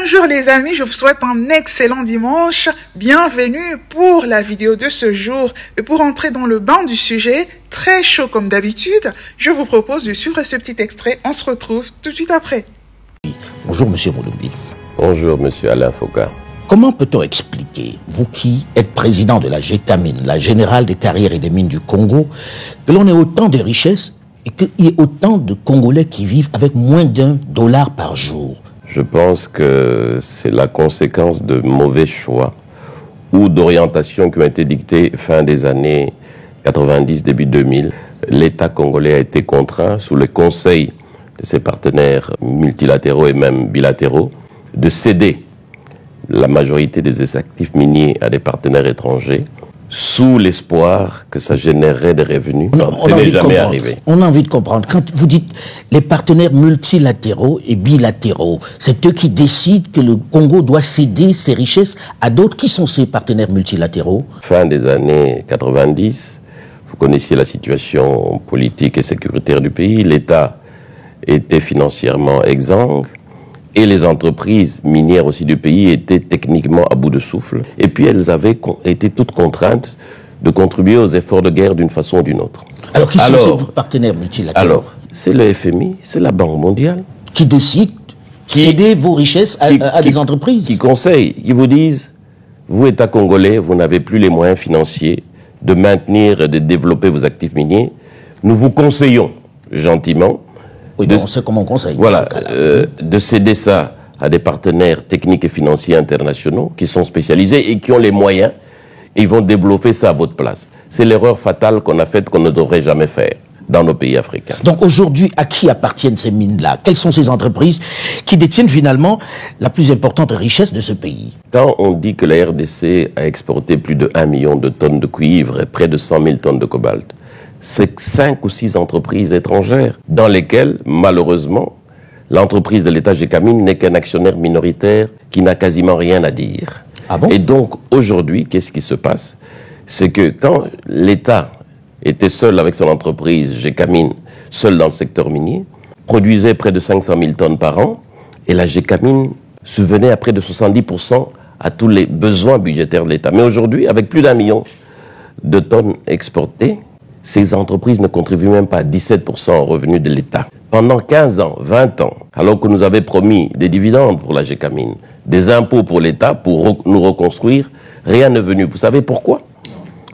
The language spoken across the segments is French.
Bonjour les amis, je vous souhaite un excellent dimanche. Bienvenue pour la vidéo de ce jour. Et pour entrer dans le bain du sujet, très chaud comme d'habitude, je vous propose de suivre ce petit extrait. On se retrouve tout de suite après. Bonjour Monsieur Moulumbi. Bonjour Monsieur Alain Foucault. Comment peut-on expliquer, vous qui êtes président de la GECAMINE, la Générale des carrières et des mines du Congo, que l'on ait autant de richesses et qu'il y ait autant de Congolais qui vivent avec moins d'$1 par jour? Je pense que c'est la conséquence de mauvais choix ou d'orientations qui ont été dictées fin des années 90, début 2000. L'État congolais a été contraint, sous le conseil de ses partenaires multilatéraux et même bilatéraux, de céder la majorité des actifs miniers à des partenaires étrangers, sous l'espoir que ça générerait des revenus. Ce n'est jamais arrivé. On a envie de comprendre. Quand vous dites les partenaires multilatéraux et bilatéraux, c'est eux qui décident que le Congo doit céder ses richesses à d'autres. Qui sont ces partenaires multilatéraux? Fin des années 90, vous connaissiez la situation politique et sécuritaire du pays. L'État était financièrement exsangue. Et les entreprises minières aussi du pays étaient techniquement à bout de souffle. Et puis elles avaient été toutes contraintes de contribuer aux efforts de guerre d'une façon ou d'une autre. Alors qui sont ces partenaires multilatéraux? Alors, c'est le FMI, c'est la Banque mondiale. Qui décide de céder vos richesses à des entreprises? Qui conseillent, qui vous disent, vous État congolais, vous n'avez plus les moyens financiers de maintenir et de développer vos actifs miniers. Nous vous conseillons gentiment. Oui, on sait comment on conseille. Voilà, de céder ça à des partenaires techniques et financiers internationaux qui sont spécialisés et qui ont les moyens, et ils vont développer ça à votre place. C'est l'erreur fatale qu'on a faite, qu'on ne devrait jamais faire dans nos pays africains. Donc aujourd'hui, à qui appartiennent ces mines-là? Quelles sont ces entreprises qui détiennent finalement la plus importante richesse de ce pays? Quand on dit que la RDC a exporté plus de 1 million de tonnes de cuivre et près de 100 000 tonnes de cobalt, c'est 5 ou 6 entreprises étrangères dans lesquelles, malheureusement, l'entreprise de l'État GECAMINE n'est qu'un actionnaire minoritaire qui n'a quasiment rien à dire. Ah bon? Et donc, aujourd'hui, qu'est-ce qui se passe? C'est que quand l'État était seul avec son entreprise GECAMINE, seul dans le secteur minier, produisait près de 500 000 tonnes par an, et la GECAMINE subvenait à près de 70% à tous les besoins budgétaires de l'État. Mais aujourd'hui, avec plus d'1 million de tonnes exportées, ces entreprises ne contribuent même pas à 17% aux revenus de l'État. Pendant 15 ans, 20 ans, alors que nous avions promis des dividendes pour la GECAMINE, des impôts pour l'État, pour nous reconstruire, rien n'est venu. Vous savez pourquoi?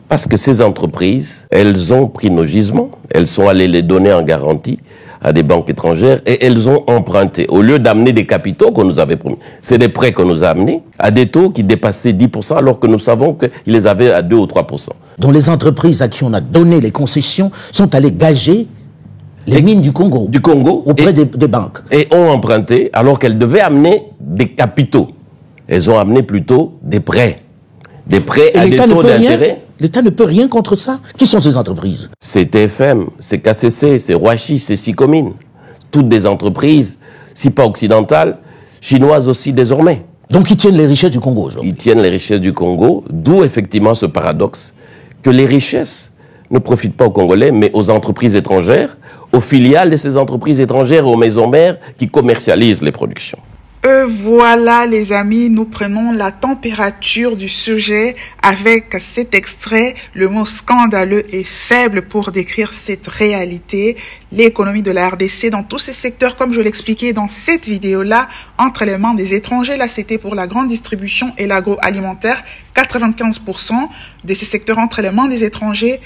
Parce que ces entreprises, elles ont pris nos gisements, elles sont allées les donner en garantie à des banques étrangères et elles ont emprunté. Au lieu d'amener des capitaux qu'on nous avait promis, c'est des prêts qu'on nous a amenés à des taux qui dépassaient 10% alors que nous savons qu'ils les avaient à 2 ou 3%. Donc les entreprises à qui on a donné les concessions sont allées gager les mines du Congo auprès des banques. Et ont emprunté alors qu'elles devaient amener des capitaux. Elles ont amené plutôt des prêts. Des prêts à des taux d'intérêt. L'État ne peut rien contre ça. Qui sont ces entreprises? C'est TFM, c'est KCC, c'est Roachi, c'est Sicomine. Toutes des entreprises, si pas occidentales, chinoises aussi désormais. Donc ils tiennent les richesses du Congo aujourd'hui? Ils tiennent les richesses du Congo, d'où effectivement ce paradoxe que les richesses ne profitent pas aux Congolais, mais aux entreprises étrangères, aux filiales de ces entreprises étrangères, aux maisons mères qui commercialisent les productions. Voilà les amis, nous prenons la température du sujet avec cet extrait. Le mot scandaleux est faible pour décrire cette réalité. L'économie de la RDC dans tous ces secteurs, comme je l'expliquais dans cette vidéo-là, entre les mains des étrangers. Là, c'était pour la grande distribution et l'agroalimentaire. 95% de ces secteurs entre les mains des étrangers.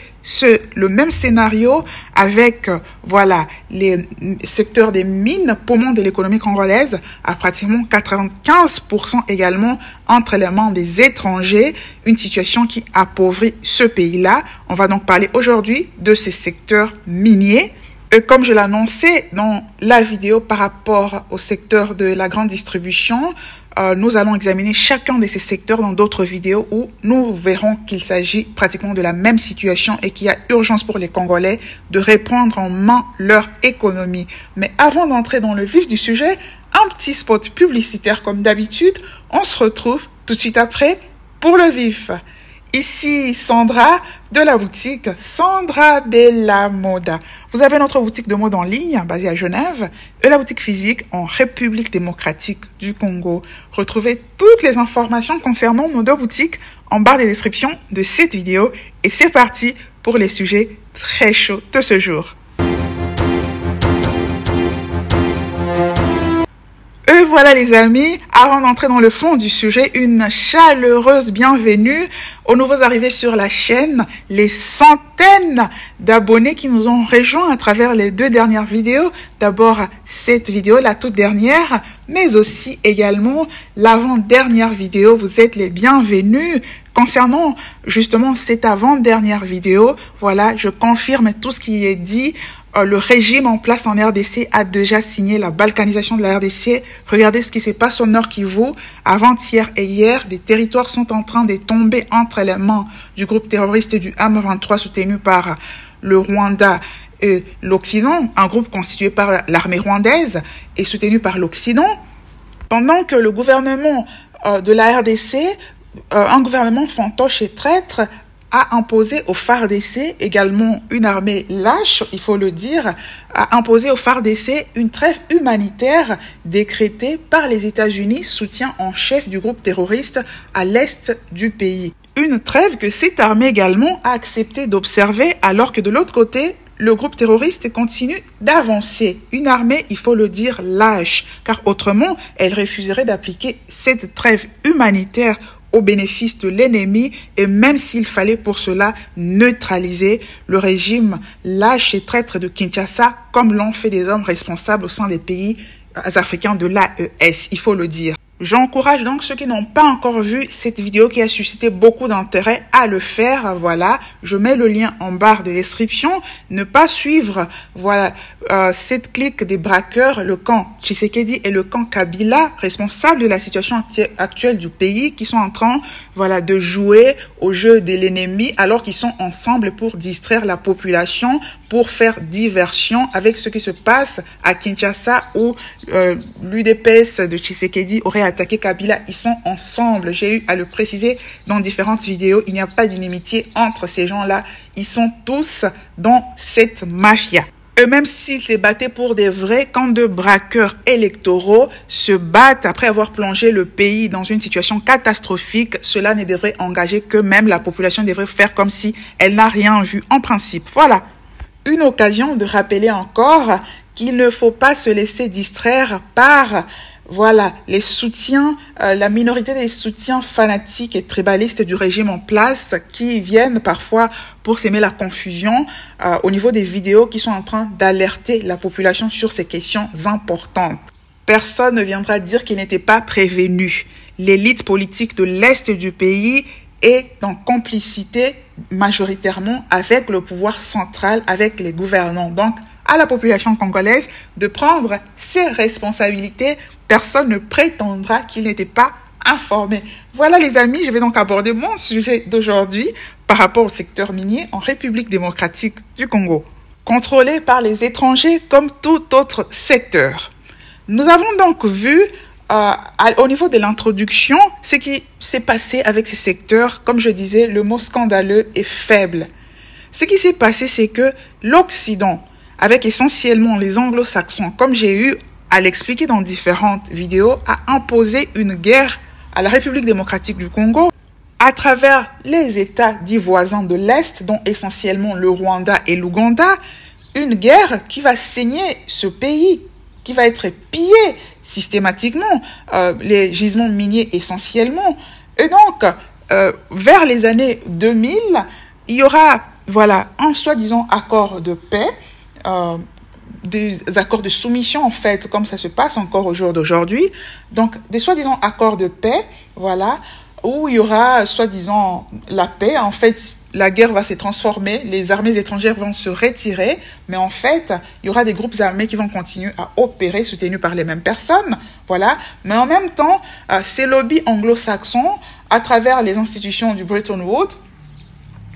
Le même scénario avec, voilà, les secteurs des mines, poumons de l'économie congolaise, à pratiquement 95% également entre les mains des étrangers. Une situation qui appauvrit ce pays-là. On va donc parler aujourd'hui de ces secteurs miniers. Comme je l'annonçais dans la vidéo par rapport au secteur de la grande distribution, nous allons examiner chacun de ces secteurs dans d'autres vidéos où nous verrons qu'il s'agit pratiquement de la même situation et qu'il y a urgence pour les Congolais de reprendre en main leur économie. Mais avant d'entrer dans le vif du sujet, un petit spot publicitaire comme d'habitude. On se retrouve tout de suite après pour le vif. Ici Sandra de la boutique Sandra Bella Moda. Vous avez notre boutique de mode en ligne basée à Genève et la boutique physique en République démocratique du Congo. Retrouvez toutes les informations concernant nos deux boutiques en barre de description de cette vidéo et c'est parti pour les sujets très chauds de ce jour. Et voilà les amis, avant d'entrer dans le fond du sujet, une chaleureuse bienvenue aux nouveaux arrivés sur la chaîne, les centaines d'abonnés qui nous ont rejoints à travers les deux dernières vidéos. D'abord cette vidéo, la toute dernière, mais aussi également l'avant-dernière vidéo. Vous êtes les bienvenus. Concernant justement cette avant-dernière vidéo, voilà, je confirme tout ce qui est dit. Le régime en place en RDC a déjà signé la balkanisation de la RDC. Regardez ce qui se passe au Nord Kivu. Avant-hier et hier, des territoires sont en train de tomber entre les mains du groupe terroriste du M23 soutenu par le Rwanda et l'Occident, un groupe constitué par l'armée rwandaise et soutenu par l'Occident. Pendant que le gouvernement de la RDC, un gouvernement fantoche et traître, a imposé aux FARDC, également une armée lâche, il faut le dire, a imposé aux FARDC une trêve humanitaire décrétée par les États-Unis, soutien en chef du groupe terroriste à l'est du pays. Une trêve que cette armée également a accepté d'observer alors que de l'autre côté, le groupe terroriste continue d'avancer. Une armée, il faut le dire, lâche, car autrement, elle refuserait d'appliquer cette trêve humanitaire au bénéfice de l'ennemi et même s'il fallait pour cela neutraliser le régime lâche et traître de Kinshasa comme l'ont fait des hommes responsables au sein des pays africains de l'AES, il faut le dire. J'encourage donc ceux qui n'ont pas encore vu cette vidéo qui a suscité beaucoup d'intérêt à le faire. Voilà, je mets le lien en barre de description. Ne pas suivre, voilà, cette clique des braqueurs, le camp Tshisekedi et le camp Kabila, responsables de la situation actuelle du pays, qui sont en train, voilà, de jouer au jeu de l'ennemi alors qu'ils sont ensemble pour distraire la population, pour faire diversion avec ce qui se passe à Kinshasa où l'UDPS de Tshisekedi aurait attaqué Kabila. Ils sont ensemble. J'ai eu à le préciser dans différentes vidéos. Il n'y a pas d'inimitié entre ces gens-là. Ils sont tous dans cette mafia. Eux-mêmes, s'ils se battaient pour des vrais, quand deux braqueurs électoraux se battent après avoir plongé le pays dans une situation catastrophique, cela ne devrait engager qu'eux-mêmes. La population devrait faire comme si elle n'a rien vu en principe. Voilà. Une occasion de rappeler encore qu'il ne faut pas se laisser distraire par, voilà, les soutiens, la minorité des soutiens fanatiques et tribalistes du régime en place qui viennent parfois pour s'aimer la confusion au niveau des vidéos qui sont en train d'alerter la population sur ces questions importantes. Personne ne viendra dire qu'il n'était pas prévenu. L'élite politique de l'Est du pays est en complicité majoritairement avec le pouvoir central, avec les gouvernants. Donc, à la population congolaise de prendre ses responsabilités. Personne ne prétendra qu'il n'était pas informé. Voilà les amis, je vais donc aborder mon sujet d'aujourd'hui par rapport au secteur minier en République démocratique du Congo, contrôlé par les étrangers comme tout autre secteur. Nous avons donc vu au niveau de l'introduction ce qui s'est passé avec ces secteurs. Comme je disais, le mot scandaleux est faible. Ce qui s'est passé, c'est que l'Occident, avec essentiellement les anglo-saxons, comme j'ai eu à l'expliquer dans différentes vidéos, a imposé une guerre à la République démocratique du Congo à travers les États dits voisins de l'Est, dont essentiellement le Rwanda et l'Ouganda, une guerre qui va saigner ce pays, qui va être pillé systématiquement, les gisements miniers essentiellement. Et donc, vers les années 2000, il y aura, voilà, un soi-disant accord de paix, des accords de soumission en fait, comme ça se passe encore au jour d'aujourd'hui. Donc, des soi-disant accords de paix, voilà, où il y aura soi-disant la paix. En fait, la guerre va se transformer, les armées étrangères vont se retirer, mais en fait, il y aura des groupes armés qui vont continuer à opérer, soutenus par les mêmes personnes, voilà. Mais en même temps, ces lobbies anglo-saxons, à travers les institutions du Bretton Woods,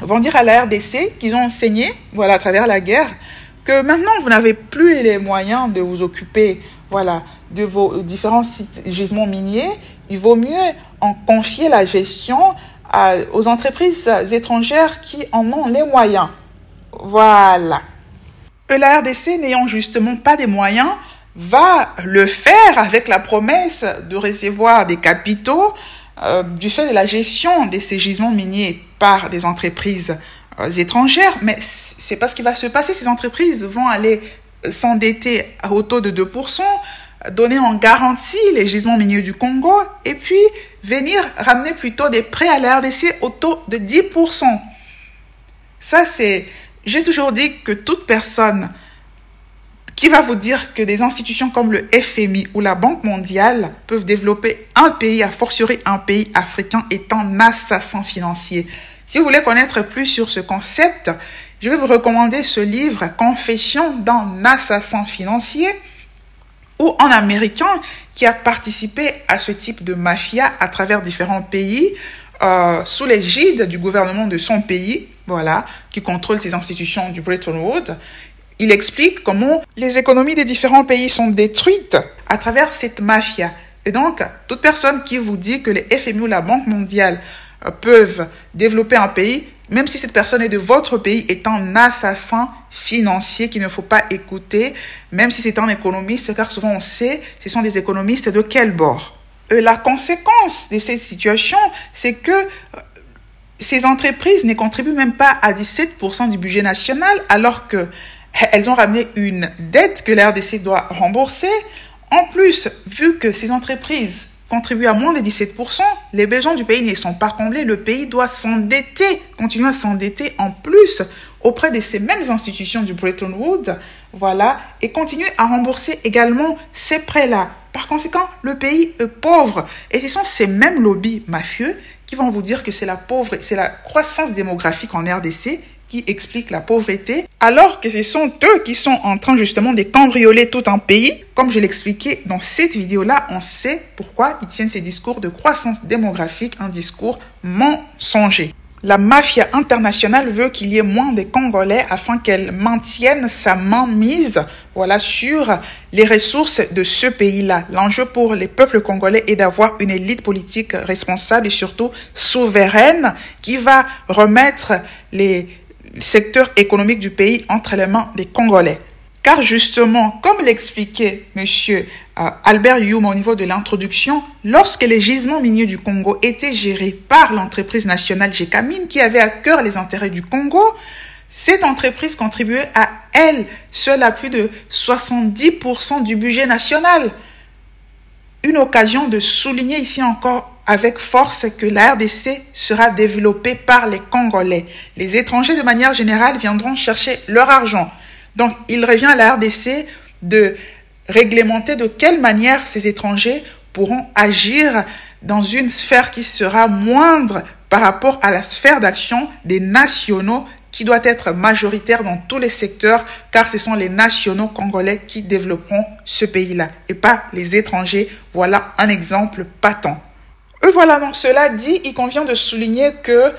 vont dire à la RDC qu'ils ont enseigné, voilà, à travers la guerre, que maintenant, vous n'avez plus les moyens de vous occuper, voilà, de vos différents gisements miniers. Il vaut mieux en confier la gestion aux entreprises étrangères qui en ont les moyens. Voilà. La RDC, n'ayant justement pas des moyens, va le faire avec la promesse de recevoir des capitaux du fait de la gestion de ces gisements miniers par des entreprises étrangères. Mais c'est pas ce qui va se passer. Ces entreprises vont aller s'endetter au taux de 2%, donner en garantie les gisements miniers du Congo et puis venir ramener plutôt des prêts à la RDC au taux de 10%. Ça, j'ai toujours dit que toute personne qui va vous dire que des institutions comme le FMI ou la Banque mondiale peuvent développer un pays, a fortiori un pays africain, est un assassin financier. Si vous voulez connaître plus sur ce concept, je vais vous recommander ce livre « Confession d'un assassin financier » ou un Américain qui a participé à ce type de mafia à travers différents pays sous l'égide du gouvernement de son pays, voilà, qui contrôle ces institutions du Bretton Woods. Il explique comment les économies des différents pays sont détruites à travers cette mafia. Et donc, toute personne qui vous dit que les FMI ou la Banque mondiale peuvent développer un pays, même si cette personne est de votre pays, est un assassin financier qu'il ne faut pas écouter, même si c'est un économiste, car souvent on sait, ce sont des économistes de quel bord. La conséquence de cette situation, c'est que ces entreprises ne contribuent même pas à 17% du budget national, alors qu'elles ont ramené une dette que la RDC doit rembourser. En plus, vu que ces entreprises contribuent à moins de 17%, les besoins du pays ne sont pas comblés, le pays doit s'endetter, continuer à s'endetter en plus auprès de ces mêmes institutions du Bretton Woods, voilà, et continuer à rembourser également ces prêts-là. Par conséquent, le pays est pauvre. Et ce sont ces mêmes lobbies mafieux qui vont vous dire que c'est la croissance démographique en RDC qui explique la pauvreté, alors que ce sont eux qui sont en train justement de cambrioler tout un pays. Comme je l'expliquais dans cette vidéo-là, on sait pourquoi ils tiennent ces discours de croissance démographique, un discours mensonger. La mafia internationale veut qu'il y ait moins de Congolais afin qu'elle maintienne sa mainmise, voilà, sur les ressources de ce pays-là. L'enjeu pour les peuples congolais est d'avoir une élite politique responsable et surtout souveraine qui va remettre les secteurs économiques du pays entre les mains des Congolais. Car justement, comme l'expliquait M. Albert Youm au niveau de l'introduction, lorsque les gisements miniers du Congo étaient gérés par l'entreprise nationale Gécamine, qui avait à cœur les intérêts du Congo, cette entreprise contribuait à elle seule à plus de 70% du budget national. Une occasion de souligner ici encore avec force que la RDC sera développée par les Congolais. Les étrangers, de manière générale, viendront chercher leur argent. Donc, il revient à la RDC de réglementer de quelle manière ces étrangers pourront agir dans une sphère qui sera moindre par rapport à la sphère d'action des nationaux qui doit être majoritaire dans tous les secteurs, car ce sont les nationaux congolais qui développeront ce pays-là et pas les étrangers. Voilà un exemple patent. Voilà, donc cela dit, il convient de souligner que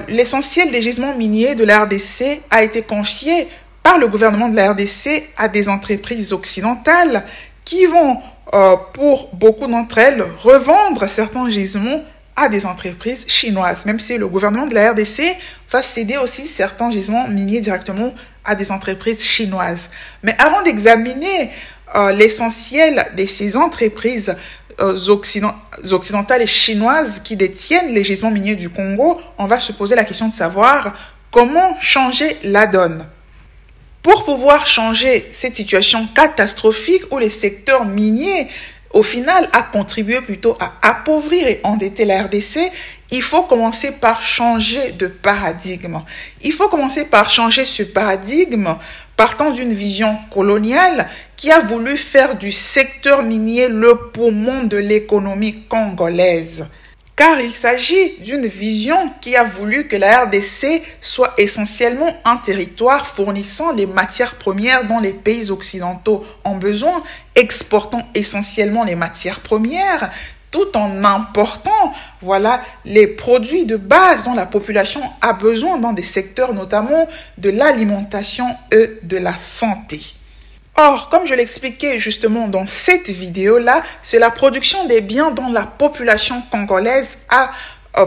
l'essentiel des gisements miniers de la RDC a été confié par le gouvernement de la RDC à des entreprises occidentales qui vont, pour beaucoup d'entre elles, revendre certains gisements à des entreprises chinoises, même si le gouvernement de la RDC va céder aussi certains gisements miniers directement à des entreprises chinoises. Mais avant d'examiner l'essentiel de ces entreprises occidentales et chinoises qui détiennent les gisements miniers du Congo, on va se poser la question de savoir comment changer la donne. Pour pouvoir changer cette situation catastrophique où les secteurs miniers, au final, a contribué plutôt à appauvrir et endetter la RDC, il faut commencer par changer de paradigme. Il faut commencer par changer ce paradigme partant d'une vision coloniale qui a voulu faire du secteur minier le poumon de l'économie congolaise. Car il s'agit d'une vision qui a voulu que la RDC soit essentiellement un territoire fournissant les matières premières dont les pays occidentaux ont besoin, exportant essentiellement les matières premières, tout en important, voilà, les produits de base dont la population a besoin dans des secteurs notamment de l'alimentation et de la santé. Or, comme je l'expliquais justement dans cette vidéo-là, c'est la production des biens dont la population congolaise a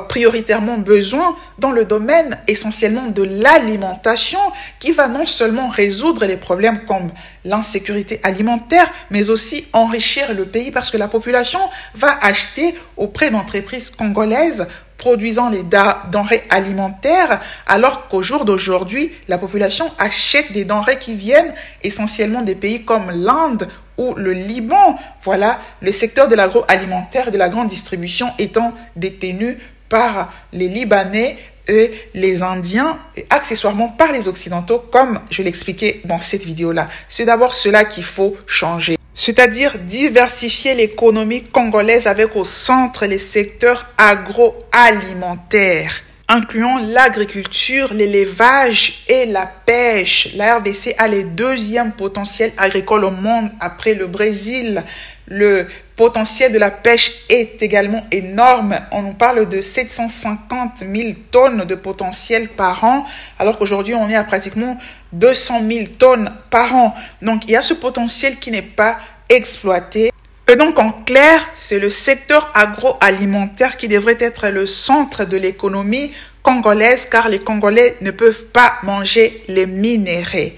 prioritairement besoin dans le domaine essentiellement de l'alimentation, qui va non seulement résoudre les problèmes comme l'insécurité alimentaire, mais aussi enrichir le pays parce que la population va acheter auprès d'entreprises congolaises produisant les denrées alimentaires, alors qu'au jour d'aujourd'hui, la population achète des denrées qui viennent essentiellement des pays comme l'Inde ou le Liban. Voilà, le secteur de l'agroalimentaire et de la grande distribution étant détenu par les Libanais et les Indiens, et accessoirement par les Occidentaux, comme je l'expliquais dans cette vidéo-là. C'est d'abord cela qu'il faut changer. C'est-à-dire diversifier l'économie congolaise avec au centre les secteurs agroalimentaires, incluant l'agriculture, l'élevage et la pêche. La RDC a les deuxièmes potentiels agricoles au monde après le Brésil. Le potentiel de la pêche est également énorme. On nous parle de 750 000 tonnes de potentiel par an, alors qu'aujourd'hui on est à pratiquement 200 000 tonnes par an. Donc il y a ce potentiel qui n'est pas exploité. Et donc en clair, c'est le secteur agroalimentaire qui devrait être le centre de l'économie congolaise, car les Congolais ne peuvent pas manger les minéraux.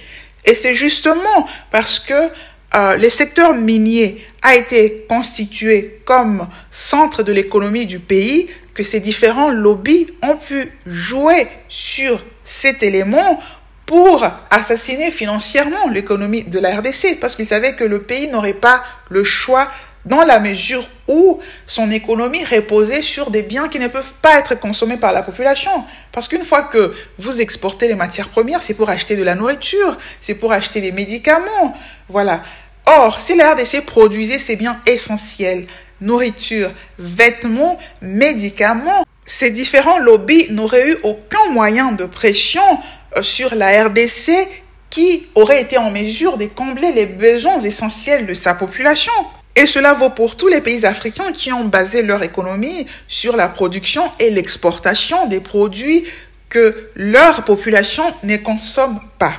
Et c'est justement parce que le secteur minier a été constitué comme centre de l'économie du pays que ces différents lobbies ont pu jouer sur cet élément pour assassiner financièrement l'économie de la RDC, parce qu'ils savaient que le pays n'aurait pas le choix dans la mesure où son économie reposait sur des biens qui ne peuvent pas être consommés par la population. Parce qu'une fois que vous exportez les matières premières, c'est pour acheter de la nourriture, c'est pour acheter des médicaments, voilà. Or, si la RDC produisait ces biens essentiels, nourriture, vêtements, médicaments, ces différents lobbies n'auraient eu aucun moyen de pression sur la RDC qui aurait été en mesure de combler les besoins essentiels de sa population. Et cela vaut pour tous les pays africains qui ont basé leur économie sur la production et l'exportation des produits que leur population ne consomme pas.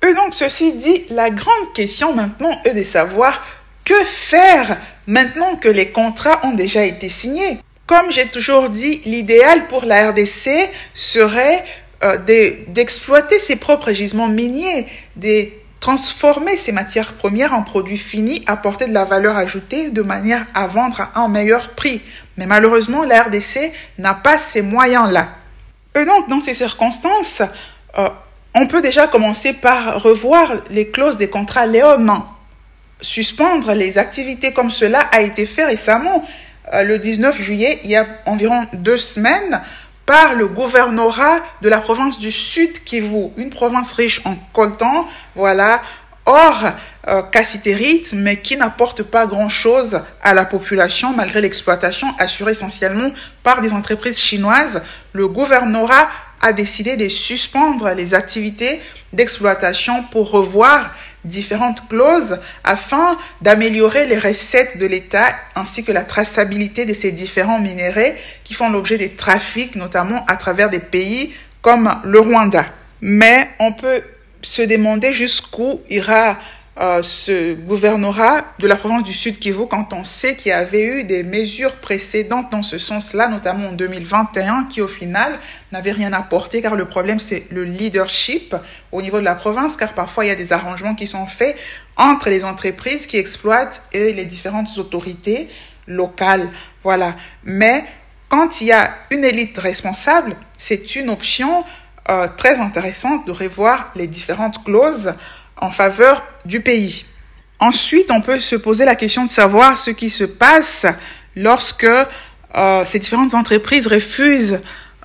Et donc, ceci dit, la grande question maintenant est de savoir que faire maintenant que les contrats ont déjà été signés. Comme j'ai toujours dit, l'idéal pour la RDC serait d'exploiter ses propres gisements miniers, de transformer ces matières premières en produits finis, apporter de la valeur ajoutée de manière à vendre à un meilleur prix. Mais malheureusement, la RDC n'a pas ces moyens-là. Et donc, dans ces circonstances, on peut déjà commencer par revoir les clauses des contrats léonins. Suspendre les activités comme cela a été fait récemment, le 19 juillet, il y a environ 2 semaines, par le gouvernorat de la province du Sud Kivu, une province riche en coltan, voilà, hors cassitérite, mais qui n'apporte pas grand-chose à la population malgré l'exploitation assurée essentiellement par des entreprises chinoises. Le gouvernorat a décidé de suspendre les activités d'exploitation pour revoir différentes clauses afin d'améliorer les recettes de l'État ainsi que la traçabilité de ces différents minéraux qui font l'objet des trafics, notamment à travers des pays comme le Rwanda. Mais on peut se demander jusqu'où ira ce gouvernorat de la province du Sud Kivu quand on sait qu'il y avait eu des mesures précédentes dans ce sens-là, notamment en 2021, qui au final n'avaient rien apporté, car le problème c'est le leadership au niveau de la province, car parfois il y a des arrangements qui sont faits entre les entreprises qui exploitent et les différentes autorités locales. Voilà. Mais quand il y a une élite responsable, c'est une option très intéressante de revoir les différentes clauses en faveur du pays. Ensuite, on peut se poser la question de savoir ce qui se passe lorsque ces différentes entreprises refusent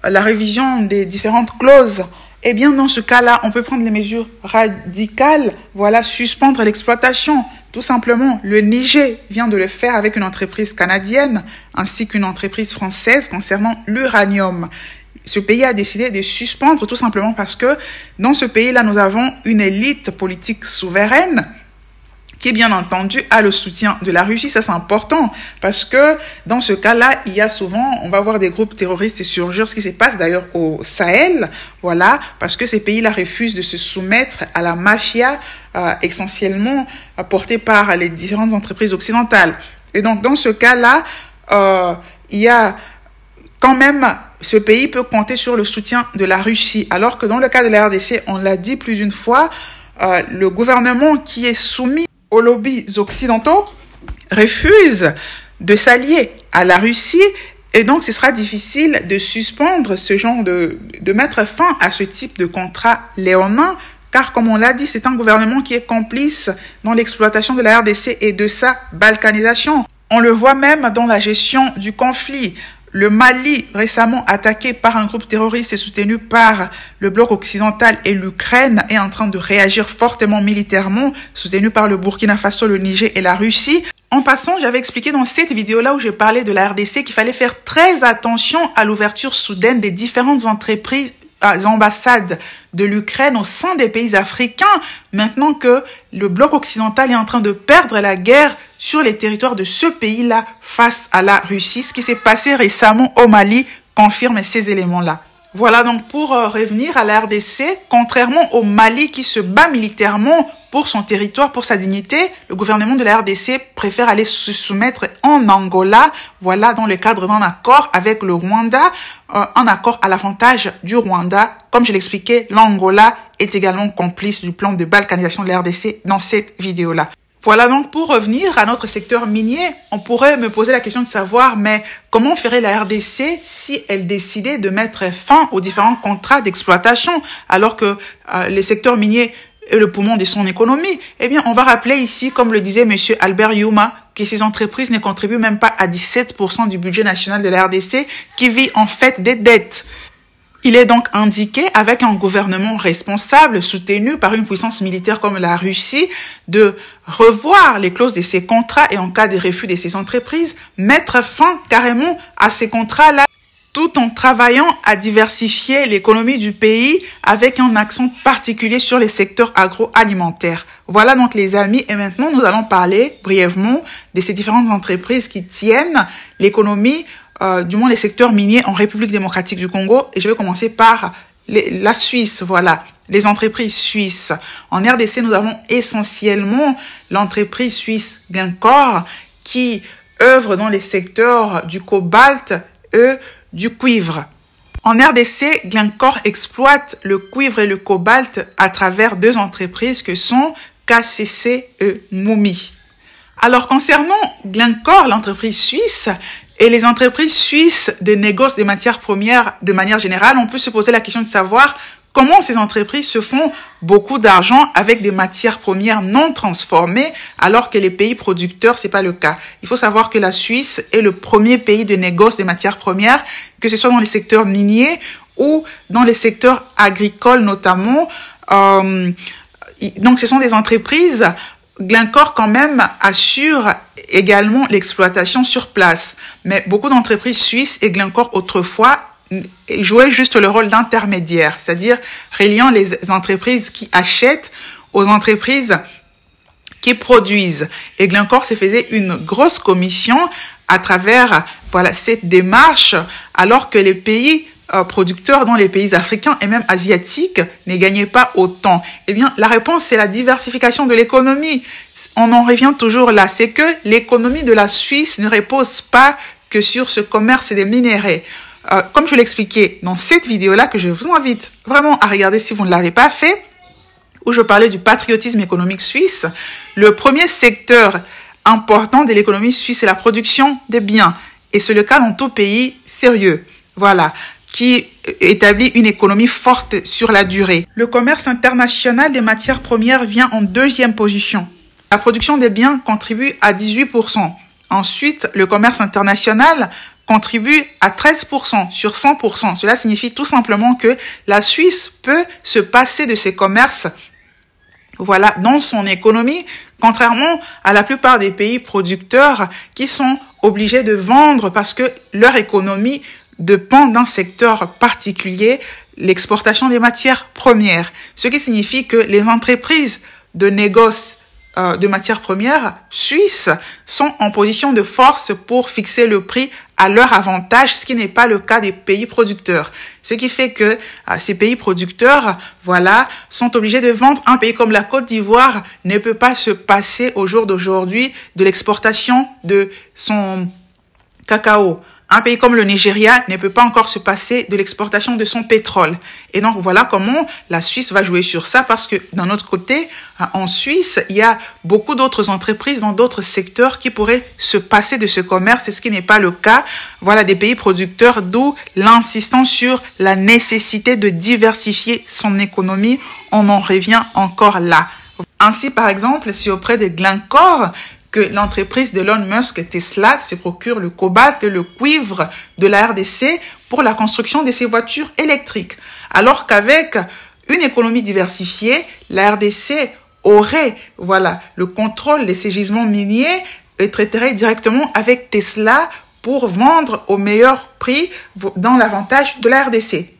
la révision des différentes clauses. Eh bien, dans ce cas-là, on peut prendre les mesures radicales, voilà, suspendre l'exploitation. Tout simplement, le Niger vient de le faire avec une entreprise canadienne ainsi qu'une entreprise française concernant l'uranium. Ce pays a décidé de suspendre tout simplement parce que dans ce pays-là, nous avons une élite politique souveraine qui, bien entendu, a le soutien de la Russie. Ça, c'est important parce que dans ce cas-là, il y a souvent, on va voir des groupes terroristes surgir, ce qui se passe d'ailleurs au Sahel, voilà, parce que ces pays-là refusent de se soumettre à la mafia essentiellement portée par les différentes entreprises occidentales. Et donc, dans ce cas-là, il y a quand même, ce pays peut compter sur le soutien de la Russie. Alors que dans le cas de la RDC, on l'a dit plus d'une fois, le gouvernement qui est soumis aux lobbies occidentaux refuse de s'allier à la Russie. Et donc, ce sera difficile de suspendre ce genre de mettre fin à ce type de contrat léonin. Car, comme on l'a dit, c'est un gouvernement qui est complice dans l'exploitation de la RDC et de sa balkanisation. On le voit même dans la gestion du conflit. Le Mali, récemment attaqué par un groupe terroriste et soutenu par le bloc occidental, et l'Ukraine est en train de réagir fortement militairement, soutenu par le Burkina Faso, le Niger et la Russie. En passant, j'avais expliqué dans cette vidéo-là où j'ai parlé de la RDC qu'il fallait faire très attention à l'ouverture soudaine des différentes entreprises, ambassades de l'Ukraine au sein des pays africains, maintenant que le bloc occidental est en train de perdre la guerre sur les territoires de ce pays-là face à la Russie. Ce qui s'est passé récemment au Mali confirme ces éléments-là. Voilà donc pour revenir à la RDC, contrairement au Mali qui se bat militairement pour son territoire, pour sa dignité, le gouvernement de la RDC préfère aller se soumettre en Angola, voilà, dans le cadre d'un accord avec le Rwanda, un accord à l'avantage du Rwanda. Comme je l'expliquais, l'Angola est également complice du plan de balkanisation de la RDC dans cette vidéo-là. Voilà donc pour revenir à notre secteur minier, on pourrait me poser la question de savoir, mais comment ferait la RDC si elle décidait de mettre fin aux différents contrats d'exploitation alors que les secteurs miniers est le poumon de son économie? Eh bien, on va rappeler ici, comme le disait monsieur Albert Yuma, que ces entreprises ne contribuent même pas à 17% du budget national de la RDC, qui vit en fait des dettes. Il est donc indiqué, avec un gouvernement responsable, soutenu par une puissance militaire comme la Russie, de revoir les clauses de ces contrats et en cas de refus de ces entreprises, mettre fin carrément à ces contrats-là, tout en travaillant à diversifier l'économie du pays avec un accent particulier sur les secteurs agroalimentaires. Voilà donc les amis, et maintenant nous allons parler brièvement de ces différentes entreprises qui tiennent l'économie, du moins les secteurs miniers en République démocratique du Congo. Et je vais commencer par la Suisse, voilà, les entreprises suisses. En RDC, nous avons essentiellement l'entreprise suisse Glencore qui œuvre dans les secteurs du cobalt et du cuivre. En RDC, Glencore exploite le cuivre et le cobalt à travers deux entreprises que sont KCC et Moumi. Alors, concernant Glencore, l'entreprise suisse, et les entreprises suisses de négoce des matières premières de manière générale, on peut se poser la question de savoir comment ces entreprises se font beaucoup d'argent avec des matières premières non transformées, alors que les pays producteurs, c'est pas le cas. Il faut savoir que la Suisse est le premier pays de négoce des matières premières, que ce soit dans les secteurs miniers ou dans les secteurs agricoles notamment. Donc, ce sont des entreprises. Glencore, quand même, assure également l'exploitation sur place. Mais beaucoup d'entreprises suisses et Glencore, autrefois, jouaient juste le rôle d'intermédiaire, c'est-à-dire reliant les entreprises qui achètent aux entreprises qui produisent. Et Glencore se faisait une grosse commission à travers, voilà, cette démarche, alors que les pays producteurs dans les pays africains et même asiatiques ne gagnaient pas autant. Eh bien, la réponse, c'est la diversification de l'économie. On en revient toujours là. C'est que l'économie de la Suisse ne repose pas que sur ce commerce des minéraux. Comme je l'expliquais dans cette vidéo-là, que je vous invite vraiment à regarder si vous ne l'avez pas fait, où je parlais du patriotisme économique suisse, le premier secteur important de l'économie suisse, c'est la production des biens. Et c'est le cas dans tout pays sérieux. Voilà, qui établit une économie forte sur la durée. Le commerce international des matières premières vient en deuxième position. La production des biens contribue à 18%. Ensuite, le commerce international contribue à 13% sur 100%. Cela signifie tout simplement que la Suisse peut se passer de ses commerces, voilà, dans son économie, contrairement à la plupart des pays producteurs qui sont obligés de vendre parce que leur économie dépend d'un secteur particulier, l'exportation des matières premières. Ce qui signifie que les entreprises de négoce de matières premières suisses sont en position de force pour fixer le prix à leur avantage, ce qui n'est pas le cas des pays producteurs. Ce qui fait que ces pays producteurs, voilà, sont obligés de vendre. Un pays comme la Côte d'Ivoire ne peut pas se passer au jour d'aujourd'hui de l'exportation de son cacao. Un pays comme le Nigeria ne peut pas encore se passer de l'exportation de son pétrole. Et donc, voilà comment la Suisse va jouer sur ça, parce que d'un autre côté, en Suisse, il y a beaucoup d'autres entreprises dans d'autres secteurs qui pourraient se passer de ce commerce, et ce qui n'est pas le cas. Voilà, des pays producteurs, d'où l'insistance sur la nécessité de diversifier son économie. On en revient encore là. Ainsi, par exemple, c'est auprès de Glencore que l'entreprise de Elon Musk, Tesla, se procure le cobalt et le cuivre de la RDC pour la construction de ses voitures électriques. Alors qu'avec une économie diversifiée, la RDC aurait, le contrôle de ces gisements miniers et traiterait directement avec Tesla pour vendre au meilleur prix dans l'avantage de la RDC.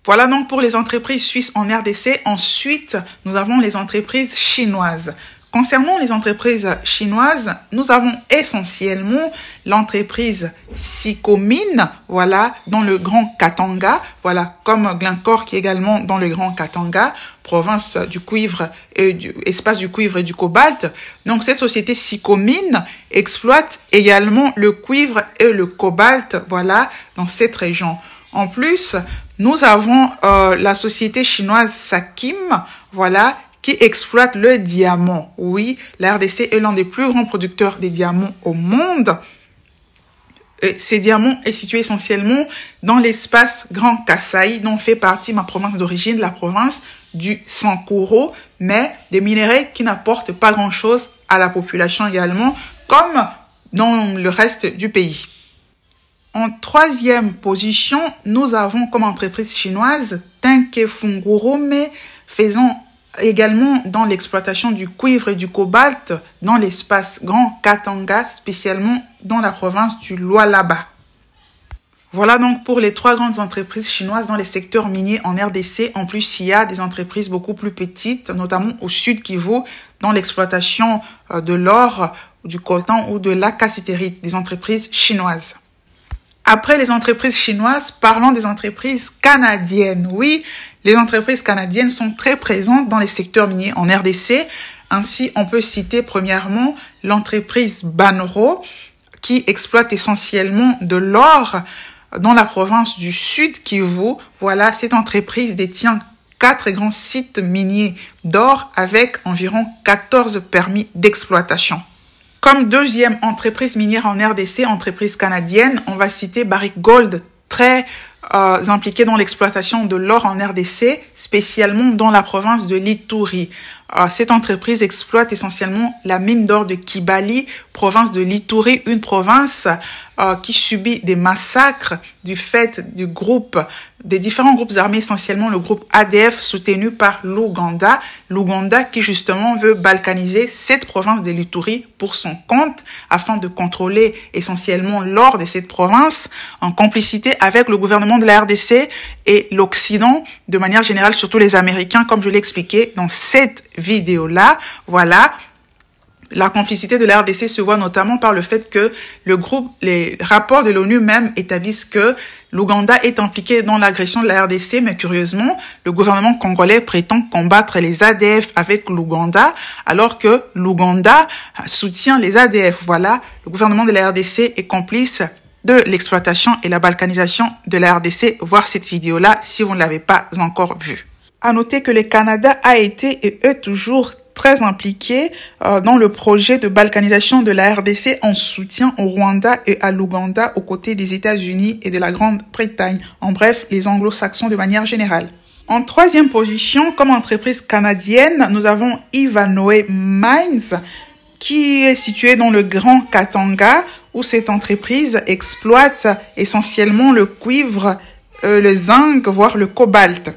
Voilà donc pour les entreprises suisses en RDC. Ensuite, nous avons les entreprises chinoises. Concernant les entreprises chinoises, nous avons essentiellement l'entreprise Sicomine, dans le Grand Katanga, comme Glencore qui est également dans le Grand Katanga, province du cuivre espace du cuivre et du cobalt. Donc cette société Sicomine exploite également le cuivre et le cobalt, dans cette région. En plus, nous avons la société chinoise Sakim, qui exploite le diamant. Oui, la RDC est l'un des plus grands producteurs des diamants au monde. Et ces diamants est situé essentiellement dans l'espace Grand Kasaï, dont fait partie ma province d'origine, la province du Sankoro, mais des minéraux qui n'apportent pas grand-chose à la population également, comme dans le reste du pays. En troisième position, nous avons comme entreprise chinoise Tenke Fungurume, faisant également dans l'exploitation du cuivre et du cobalt dans l'espace Grand Katanga, spécialement dans la province du Lualaba. Voilà donc pour les trois grandes entreprises chinoises dans les secteurs miniers en RDC. En plus, il y a des entreprises beaucoup plus petites, notamment au sud Kivu, dans l'exploitation de l'or, du coltan ou de l'acassitérite, des entreprises chinoises. Après les entreprises chinoises, parlons des entreprises canadiennes. Oui, les entreprises canadiennes sont très présentes dans les secteurs miniers en RDC. Ainsi, on peut citer premièrement l'entreprise Banro qui exploite essentiellement de l'or dans la province du Sud Kivu. Cette entreprise détient 4 grands sites miniers d'or avec environ 14 permis d'exploitation. Comme deuxième entreprise minière en RDC, entreprise canadienne, on va citer Barrick Gold, très impliquée dans l'exploitation de l'or en RDC, spécialement dans la province de l'Ituri. Cette entreprise exploite essentiellement la mine d'or de Kibali, province de l'Ituri, une province qui subit des massacres du fait des différents groupes armés, essentiellement le groupe ADF soutenu par l'Ouganda. L'Ouganda qui justement veut balkaniser cette province de l'Ituri pour son compte afin de contrôler essentiellement l'or de cette province en complicité avec le gouvernement de la RDC et l'Occident de manière générale, surtout les Américains, comme je l'ai expliqué dans cette vidéo-là. La complicité de la RDC se voit notamment par le fait que les rapports de l'ONU même établissent que l'Ouganda est impliqué dans l'agression de la RDC, mais curieusement, le gouvernement congolais prétend combattre les ADF avec l'Ouganda, alors que l'Ouganda soutient les ADF. Le gouvernement de la RDC est complice de l'exploitation et la balkanisation de la RDC. Voir cette vidéo-là si vous ne l'avez pas encore vue. À noter que le Canada a été et est toujours très impliqué dans le projet de balkanisation de la RDC en soutien au Rwanda et à l'Ouganda aux côtés des États-Unis et de la Grande-Bretagne. En bref, les anglo-saxons de manière générale. En troisième position, comme entreprise canadienne, nous avons Ivanhoe Mines qui est située dans le Grand Katanga où cette entreprise exploite essentiellement le cuivre, le zinc, voire le cobalt.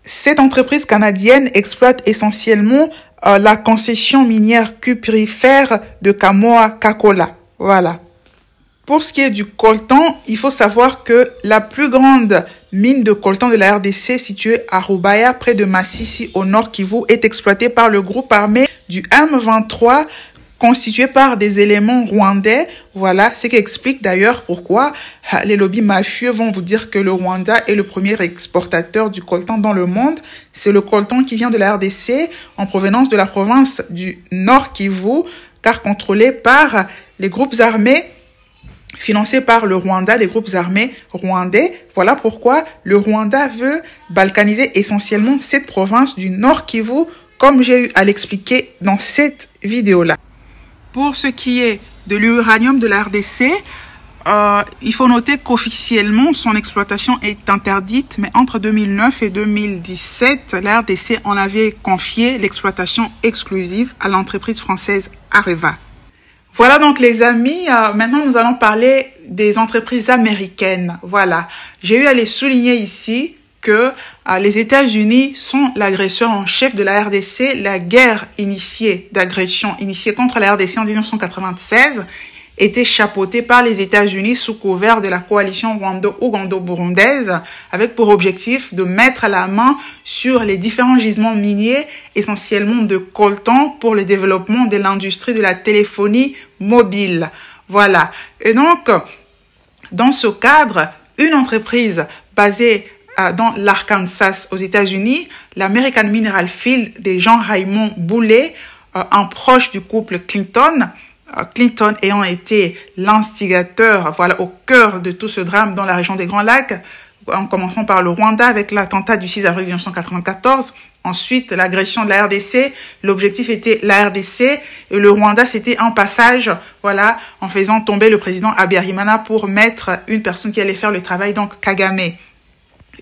Cette entreprise canadienne exploite essentiellement la concession minière cuprifère de Kamoa-Kakula. Pour ce qui est du coltan, il faut savoir que la plus grande mine de coltan de la RDC située à Rubaya, près de Masisi, au nord Kivu, est exploitée par le groupe armé du M23, constitué par des éléments rwandais. Ce qui explique d'ailleurs pourquoi les lobbies mafieux vont vous dire que le Rwanda est le premier exportateur du coltan dans le monde. C'est le coltan qui vient de la RDC en provenance de la province du Nord Kivu, car contrôlé par les groupes armés financés par le Rwanda, des groupes armés rwandais. Voilà pourquoi le Rwanda veut balkaniser essentiellement cette province du Nord Kivu, comme j'ai eu à l'expliquer dans cette vidéo-là. Pour ce qui est de l'uranium de la RDC, il faut noter qu'officiellement, son exploitation est interdite, mais entre 2009 et 2017, la RDC en avait confié l'exploitation exclusive à l'entreprise française Areva. Voilà donc les amis, maintenant nous allons parler des entreprises américaines. Voilà, j'ai eu à les souligner ici que les États-Unis sont l'agresseur en chef de la RDC. La guerre d'agression initiée contre la RDC en 1996 était chapeautée par les États-Unis sous couvert de la coalition rwando-ougando-burundaise, avec pour objectif de mettre la main sur les différents gisements miniers, essentiellement de coltan, pour le développement de l'industrie de la téléphonie mobile. Voilà. Et donc, dans ce cadre, une entreprise basée dans l'Arkansas aux États-Unis, l'American Mineral Field des Jean Raymond Boulet, un proche du couple Clinton ayant été l'instigateur, voilà, au cœur de tout ce drame dans la région des Grands Lacs, en commençant par le Rwanda avec l'attentat du 6 avril 1994. Ensuite, l'agression de la RDC. L'objectif était la RDC et le Rwanda, c'était un passage, voilà, en faisant tomber le président Habyarimana pour mettre une personne qui allait faire le travail, donc Kagame.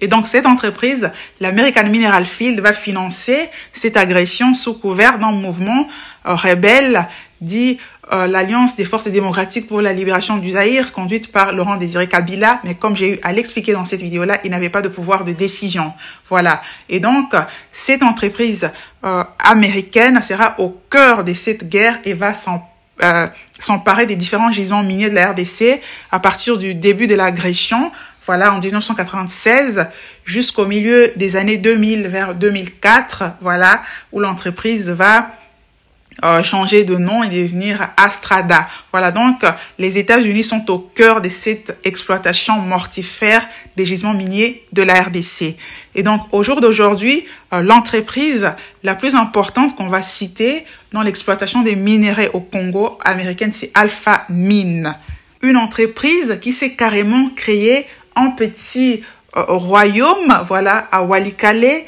Et donc, cette entreprise, l'American Mineral Field, va financer cette agression sous couvert d'un mouvement rebelle dit l'Alliance des forces démocratiques pour la libération du Zaïre, conduite par Laurent Désiré Kabila. Mais comme j'ai eu à l'expliquer dans cette vidéo-là, il n'avait pas de pouvoir de décision. Voilà. Et donc, cette entreprise américaine sera au cœur de cette guerre et va s'emparer des différents gisements miniers de la RDC à partir du début de l'agression. Voilà, en 1996 jusqu'au milieu des années 2000, vers 2004, voilà, où l'entreprise va changer de nom et devenir Astrada. Voilà, donc les États-Unis sont au cœur de cette exploitation mortifère des gisements miniers de la RDC. Et donc, au jour d'aujourd'hui, l'entreprise la plus importante qu'on va citer dans l'exploitation des minerais au Congo américaine, c'est Alpha Mine. Une entreprise qui s'est carrément créée un petit royaume, voilà, à Walikale,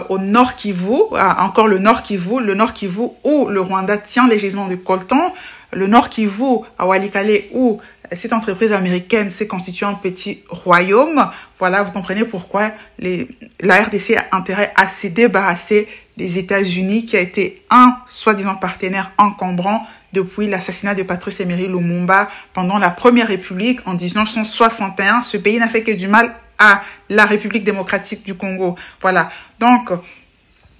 au Nord Kivu, encore le Nord Kivu où le Rwanda tient les gisements de coltan, le Nord Kivu à Walikale où cette entreprise américaine s'est constituée un petit royaume. Voilà, vous comprenez pourquoi la RDC a intérêt à se débarrasser des États-Unis, qui a été un soi-disant partenaire encombrant depuis l'assassinat de Patrice Emery Lumumba pendant la Première République en 1961. Ce pays n'a fait que du mal à la République démocratique du Congo. Voilà. Donc,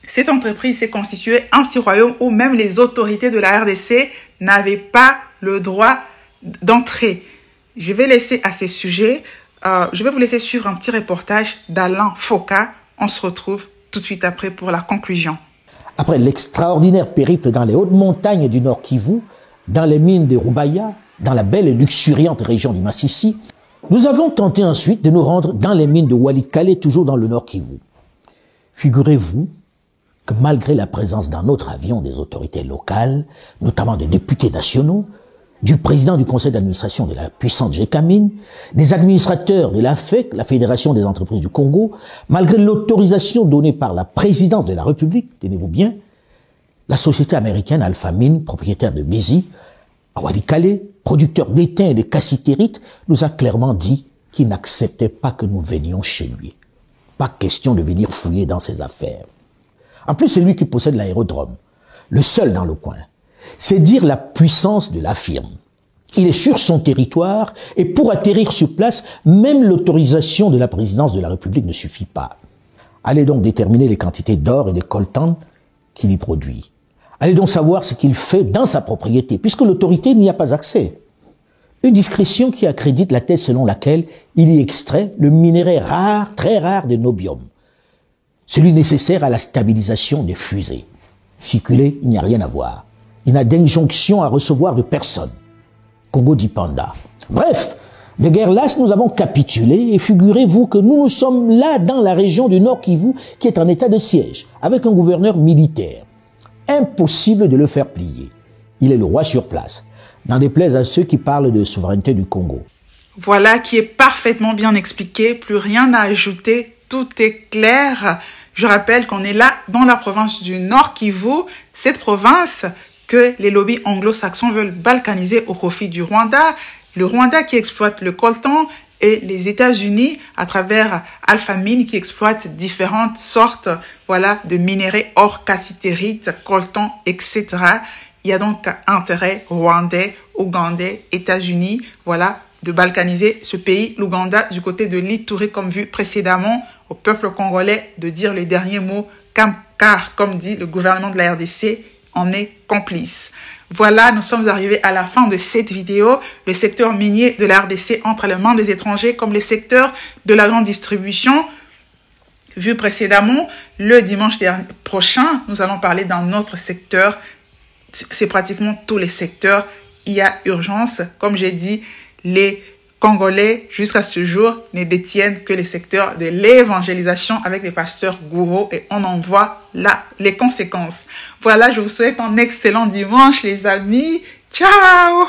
cette entreprise s'est constituée un petit royaume où même les autorités de la RDC n'avaient pas le droit d'entrer. Je vais laisser à ces sujets, je vais vous laisser suivre un petit reportage d'Alain Foka. On se retrouve tout de suite après pour la conclusion. Après l'extraordinaire périple dans les hautes montagnes du Nord Kivu, dans les mines de Rubaya, dans la belle et luxuriante région du Massissi, nous avons tenté ensuite de nous rendre dans les mines de Walikale, toujours dans le Nord Kivu. Figurez-vous que malgré la présence dans notre avion des autorités locales, notamment des députés nationaux, du président du conseil d'administration de la puissante Gécamine, des administrateurs de la FEC, la Fédération des entreprises du Congo, malgré l'autorisation donnée par la présidence de la République, tenez-vous bien, la société américaine Alpha Mine, propriétaire de Bizi, à Walikale, producteur d'étain et de cassitérite, nous a clairement dit qu'il n'acceptait pas que nous venions chez lui. Pas question de venir fouiller dans ses affaires. En plus, c'est lui qui possède l'aérodrome, le seul dans le coin. C'est dire la puissance de la firme. Il est sur son territoire et pour atterrir sur place, même l'autorisation de la présidence de la République ne suffit pas. Allez donc déterminer les quantités d'or et de coltan qu'il y produit. Allez donc savoir ce qu'il fait dans sa propriété, puisque l'autorité n'y a pas accès. Une discrétion qui accrédite la thèse selon laquelle il y extrait le minerai rare, très rare de nobium, celui nécessaire à la stabilisation des fusées. Circuler, il n'y a rien à voir. Il n'a d'injonction à recevoir de personne. Congo dit panda. Bref, de guerre lasse, nous avons capitulé et figurez-vous que nous sommes là dans la région du Nord Kivu qui est en état de siège, avec un gouverneur militaire. Impossible de le faire plier. Il est le roi sur place. n'en déplaise à ceux qui parlent de souveraineté du Congo. Voilà qui est parfaitement bien expliqué, plus rien à ajouter, tout est clair. Je rappelle qu'on est là dans la province du Nord Kivu, cette province que les lobbies anglo-saxons veulent balkaniser au profit du Rwanda. Le Rwanda qui exploite le coltan et les États-Unis à travers Alpha Mine qui exploite différentes sortes, voilà, de minéraux or cassitérite, coltan, etc. Il y a donc intérêt rwandais, ougandais, États-Unis, voilà, de balkaniser ce pays, l'Ouganda, du côté de l'Ituri, comme vu précédemment, au peuple congolais de dire les derniers mots, car, comme dit le gouvernement de la RDC, en est complice. Voilà, nous sommes arrivés à la fin de cette vidéo. Le secteur minier de la RDC entre les mains des étrangers comme le secteur de la grande distribution. Vu précédemment, le dimanche prochain, nous allons parler d'un autre secteur. C'est pratiquement tous les secteurs. Il y a urgence. Comme j'ai dit, les Congolais, jusqu'à ce jour, ne détiennent que les secteurs de l'évangélisation avec les pasteurs gourous et on en voit là les conséquences. Voilà, je vous souhaite un excellent dimanche, les amis. Ciao!